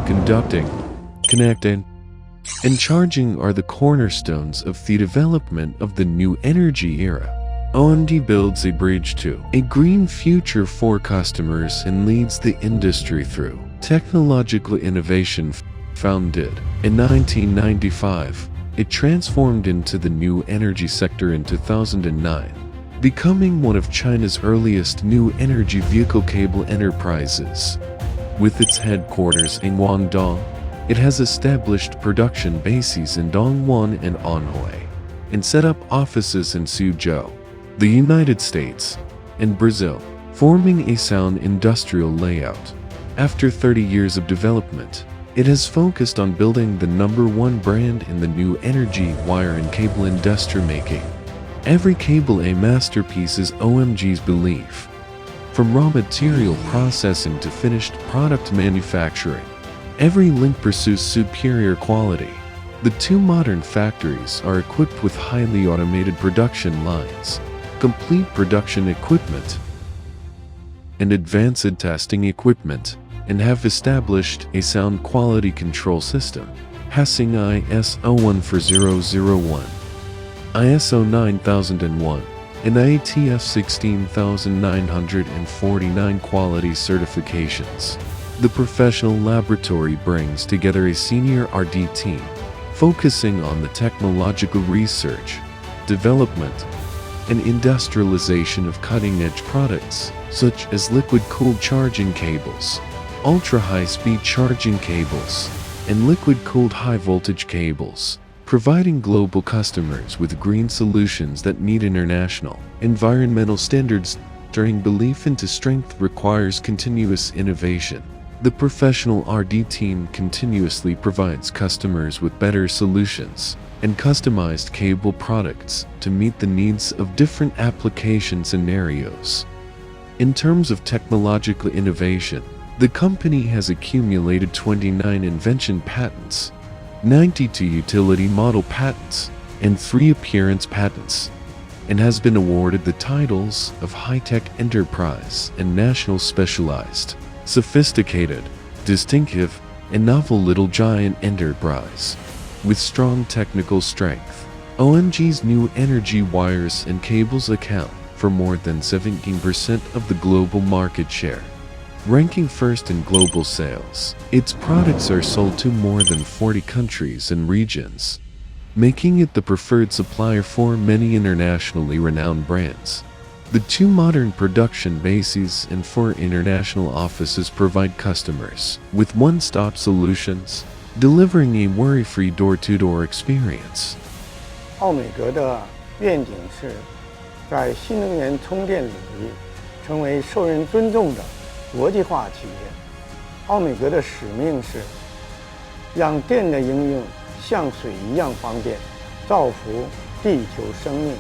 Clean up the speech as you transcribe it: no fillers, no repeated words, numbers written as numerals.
conducting, connecting, and charging are the cornerstones of the development of the new energy era. OMG builds a bridge to a green future for customers and leads the industry through technological innovation. Founded in 1995, it transformed into the new energy sector in 2009, becoming one of China's earliest new energy vehicle cable enterprises. With its headquarters in Guangdong, it has established production bases in Dongguan and Anhui, and set up offices in Suzhou, the United States, and Brazil, forming a sound industrial layout. After 30 years of development, it has focused on building the #1 brand in the new energy wire and cable industry, making every cable a masterpiece is OMG's belief. From raw material processing to finished product manufacturing, every link pursues superior quality. The two modern factories are equipped with highly automated production lines, complete production equipment, and advanced testing equipment, and have established a sound quality control system, passing ISO 14001, ISO 9001, and IATF 16949 quality certifications. The professional laboratory brings together a senior R&D team, focusing on the technological research, development, and industrialization of cutting-edge products, such as liquid-cooled charging cables, ultra-high-speed charging cables, and liquid-cooled high-voltage cables, providing global customers with green solutions that meet international environmental standards. During belief into strength requires continuous innovation. The professional R&D team continuously provides customers with better solutions and customized cable products to meet the needs of different application scenarios. In terms of technological innovation, the company has accumulated 29 invention patents, 92 utility model patents, and 3 appearance patents, and has been awarded the titles of High-Tech Enterprise and National Specialized, Sophisticated, Distinctive, and Novel Little Giant Enterprise. With strong technical strength, OMG's new energy wires and cables account for more than 17% of the global market share. Ranking first in global sales, its products are sold to more than 40 countries and regions, making it the preferred supplier for many internationally renowned brands. The 2 modern production bases and 4 international offices provide customers with one-stop solutions, delivering a worry-free door-to-door experience. 奥美格的愿景是，在新能源充电领域成为受人尊重的国际化企业。奥美格的使命是，让电的应用像水一样方便，造福地球生命。